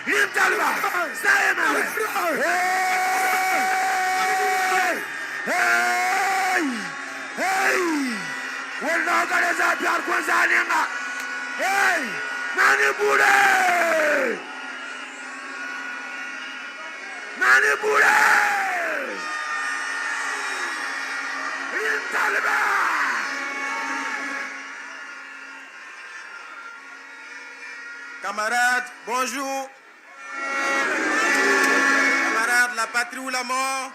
Imtalwa. Sayemawe. Hey! Hey! Wenda ogareza byar kwanzaninga. Hey! Nani bure! Nani bure! Imtalwa. Camarades, bonjour. Camarades, la patrie ou la mort?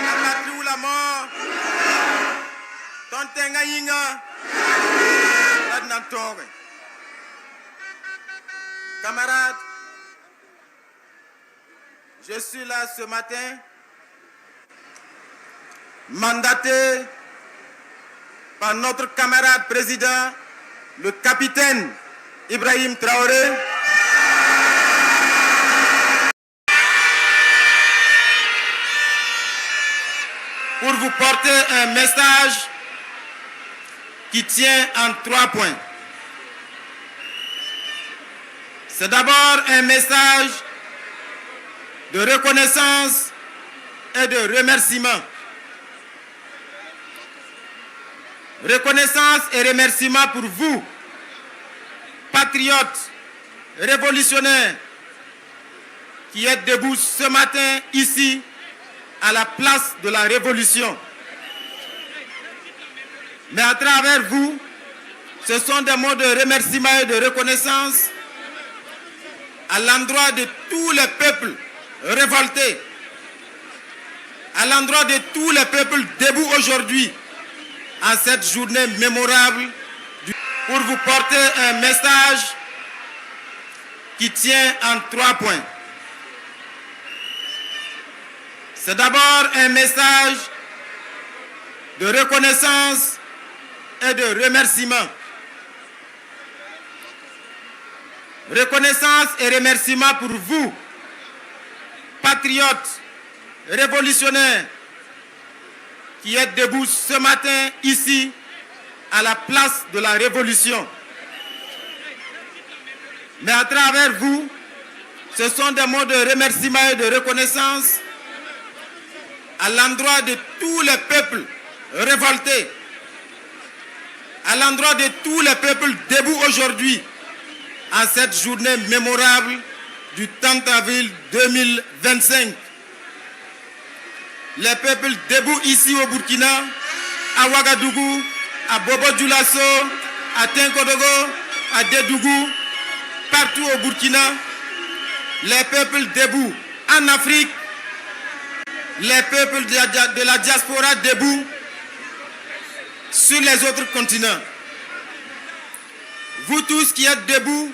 La patrie ou la mort? Tontenga yinga. Ladnantore. Camarades, je suis là ce matin, mandaté par notre camarade président, le capitaine Ibrahim Traoré, pour vous porter un message qui tient en 3 points. C'est d'abord un message de reconnaissance et de remerciement. Reconnaissance et remerciement pour vous, patriotes, révolutionnaires, qui êtes debout ce matin ici, à la place de la révolution. Mais à travers vous, ce sont des mots de remerciement et de reconnaissance à l'endroit de tous les peuples révoltés, à l'endroit de tous les peuples debout aujourd'hui, en cette journée mémorable, pour vous porter un message qui tient en 3 points. C'est d'abord un message de reconnaissance et de remerciement. Reconnaissance et remerciement pour vous, patriotes, révolutionnaires, qui êtes debout ce matin ici, à la place de la révolution. Mais à travers vous, ce sont des mots de remerciement et de reconnaissance à l'endroit de tous les peuples révoltés, à l'endroit de tous les peuples debout aujourd'hui, en cette journée mémorable du 30 avril 2025. Les peuples debout ici au Burkina, à Ouagadougou, à Bobo-Dioulasso, à Tinkodogo, à Dédougou, partout au Burkina, les peuples debout en Afrique, les peuples de la diaspora debout sur les autres continents. Vous tous qui êtes debout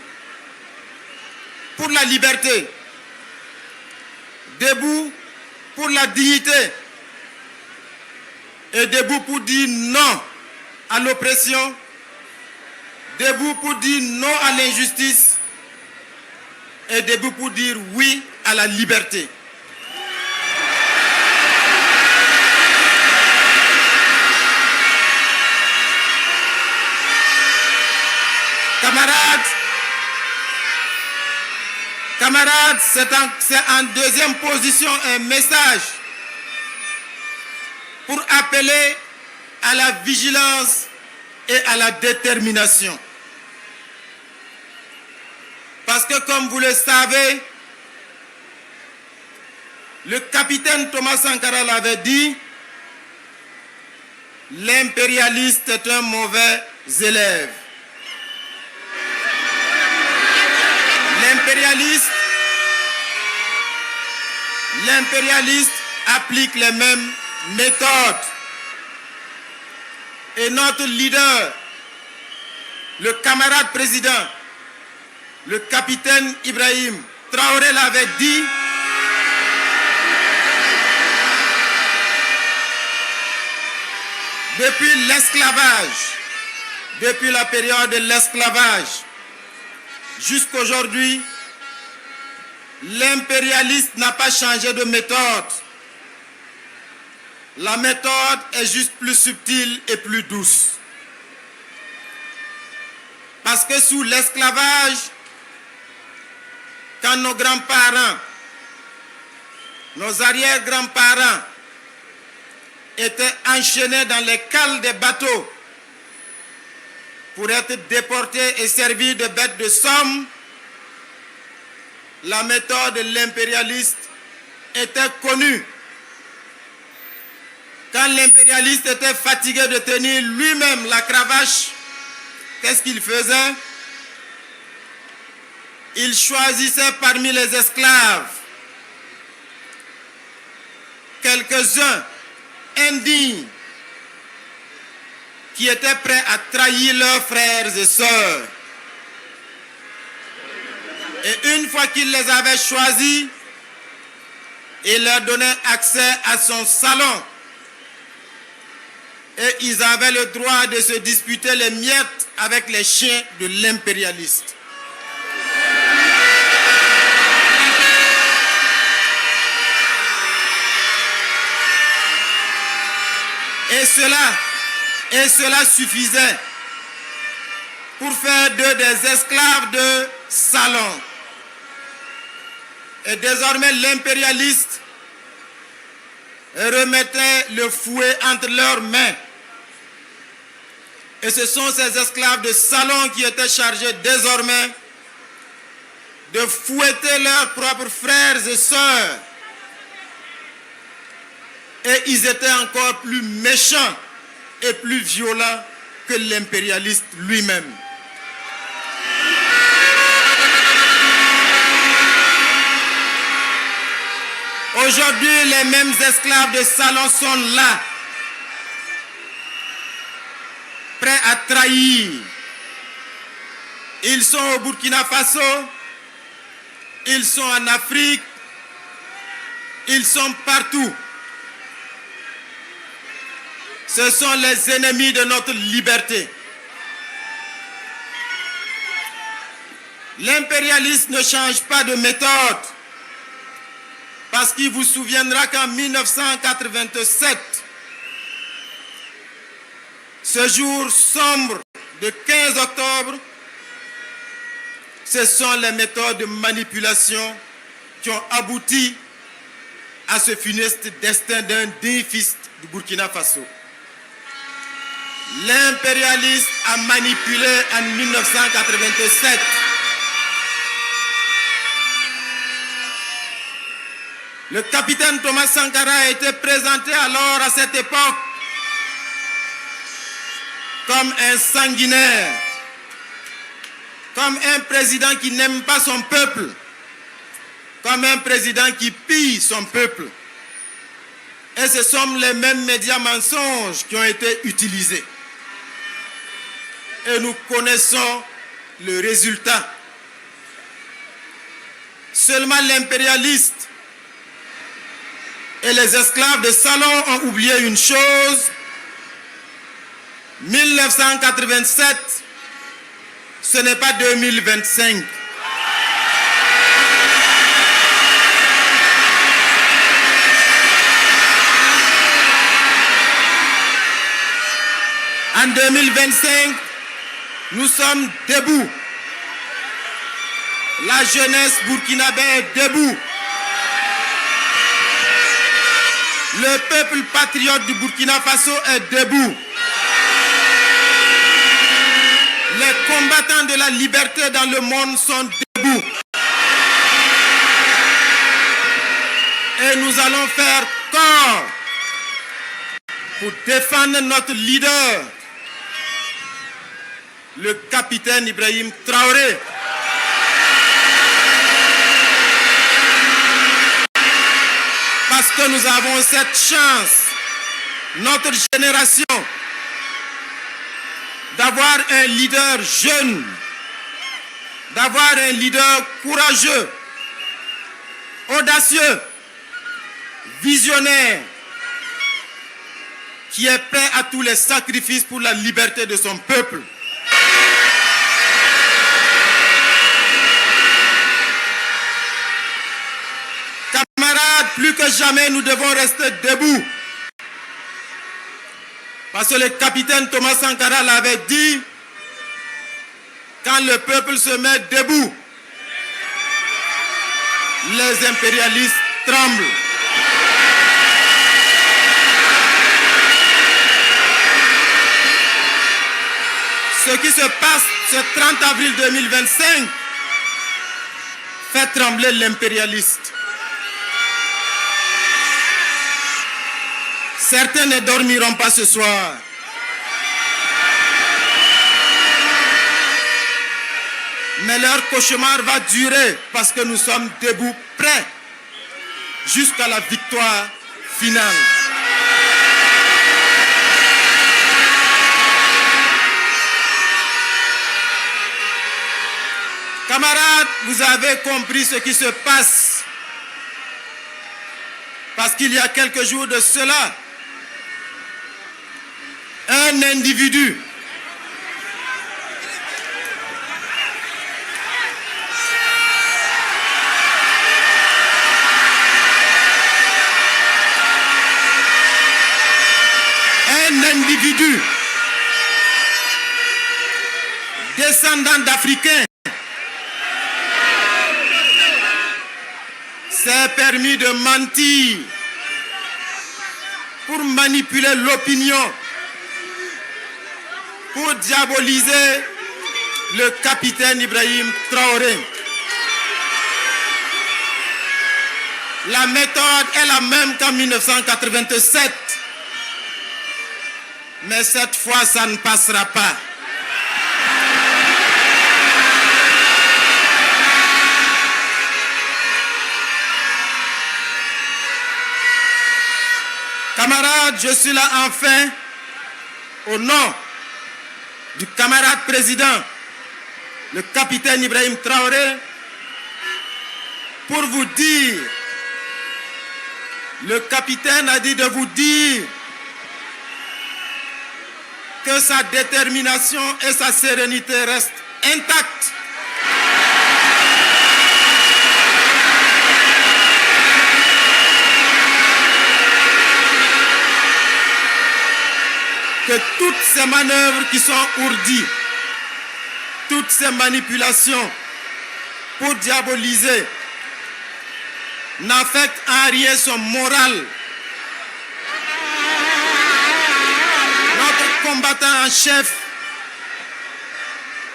pour la liberté, debout pour la dignité et debout pour dire non à l'oppression, debout pour dire non à l'injustice et debout pour dire oui à la liberté. Camarades, c'est en deuxième position un message pour appeler à la vigilance et à la détermination. Parce que comme vous le savez, le capitaine Thomas Sankara l'avait dit, l'impérialiste est un mauvais élève. L'impérialiste applique les mêmes méthodes. Et notre leader, le camarade président, le capitaine Ibrahim Traoré l'avait dit, depuis l'esclavage, depuis la période de l'esclavage, jusqu'aujourd'hui, l'impérialiste n'a pas changé de méthode. La méthode est juste plus subtile et plus douce. Parce que sous l'esclavage, quand nos grands-parents, nos arrière-grands-parents étaient enchaînés dans les cales des bateaux pour être déportés et servir de bêtes de somme, la méthode de l'impérialiste était connue. Quand l'impérialiste était fatigué de tenir lui-même la cravache, qu'est-ce qu'il faisait? Il choisissait parmi les esclaves quelques-uns indignes qui étaient prêts à trahir leurs frères et sœurs. Et une fois qu'il les avait choisis, il leur donnait accès à son salon. Et ils avaient le droit de se disputer les miettes avec les chiens de l'impérialiste. Et cela suffisait pour faire d'eux des esclaves de salon. Et désormais l'impérialiste remettait le fouet entre leurs mains. Et ce sont ces esclaves de salon qui étaient chargés désormais de fouetter leurs propres frères et sœurs. Et ils étaient encore plus méchants et plus violents que l'impérialiste lui-même. Aujourd'hui, les mêmes esclaves de salon sont là, prêts à trahir. Ils sont au Burkina Faso, ils sont en Afrique, ils sont partout. Ce sont les ennemis de notre liberté. L'impérialiste ne change pas de méthode. Parce qu'il vous souviendra qu'en 1987, ce jour sombre de 15 octobre, ce sont les méthodes de manipulation qui ont abouti à ce funeste destin d'un digne fils du Burkina Faso. L'impérialiste a manipulé en 1987. Le capitaine Thomas Sankara a été présenté alors à cette époque comme un sanguinaire, comme un président qui n'aime pas son peuple, comme un président qui pille son peuple. Et ce sont les mêmes médias mensonges qui ont été utilisés. Et nous connaissons le résultat. Seulement l'impérialiste et les esclaves de salon ont oublié une chose. 1987, ce n'est pas 2025. En 2025, nous sommes debout. La jeunesse burkinabé est debout. Le peuple patriote du Burkina Faso est debout. Les combattants de la liberté dans le monde sont debout. Et nous allons faire corps pour défendre notre leader, le capitaine Ibrahim Traoré. Parce que nous avons cette chance, notre génération, d'avoir un leader jeune, d'avoir un leader courageux, audacieux, visionnaire, qui est prêt à tous les sacrifices pour la liberté de son peuple. Camarades, plus que jamais, nous devons rester debout. Parce que le capitaine Thomas Sankara l'avait dit, quand le peuple se met debout, les impérialistes tremblent. Ce qui se passe ce 30 avril 2025 fait trembler l'impérialiste. Certains ne dormiront pas ce soir. Mais leur cauchemar va durer parce que nous sommes debout, prêts jusqu'à la victoire finale. Camarades, vous avez compris ce qui se passe. Parce qu'il y a quelques jours de cela, un individu descendant d'Africains s'est permis de mentir pour manipuler l'opinion, pour diaboliser le capitaine Ibrahim Traoré. La méthode est la même qu'en 1987. Mais cette fois, ça ne passera pas. Camarades, je suis là enfin au nom du camarade président, le capitaine Ibrahim Traoré, pour vous dire, le capitaine a dit de vous dire que sa détermination et sa sérénité restent intactes. Que toutes ces manœuvres qui sont ourdies, toutes ces manipulations pour diaboliser n'affectent en rien son moral. Notre combattant en chef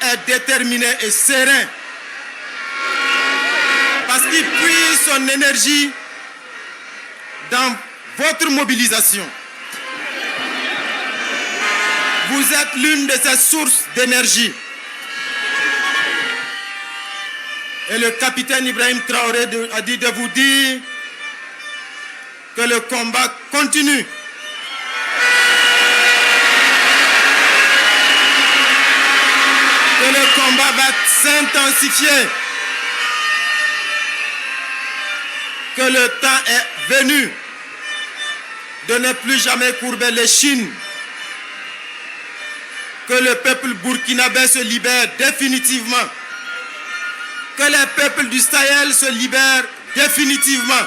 est déterminé et serein parce qu'il puise son énergie dans votre mobilisation. Vous êtes l'une de ces sources d'énergie. Et le capitaine Ibrahim Traoré a dit de vous dire que le combat continue. Que le combat va s'intensifier. Que le temps est venu de ne plus jamais courber l'échine. Que le peuple burkinabé se libère définitivement. Que les peuples du Sahel se libèrent définitivement.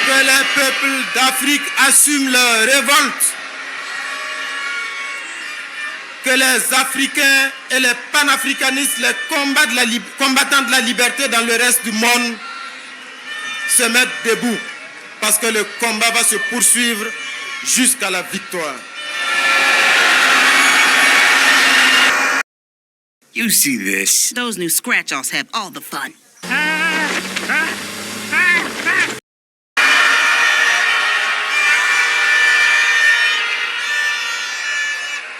Que les peuples d'Afrique assument leur révolte. Que les Africains et les panafricanistes, les combattants de la liberté dans le reste du monde se mettent debout. Parce que le combat va se poursuivre jusqu'à la victoire. You see this. Those new scratch-offs have all the fun.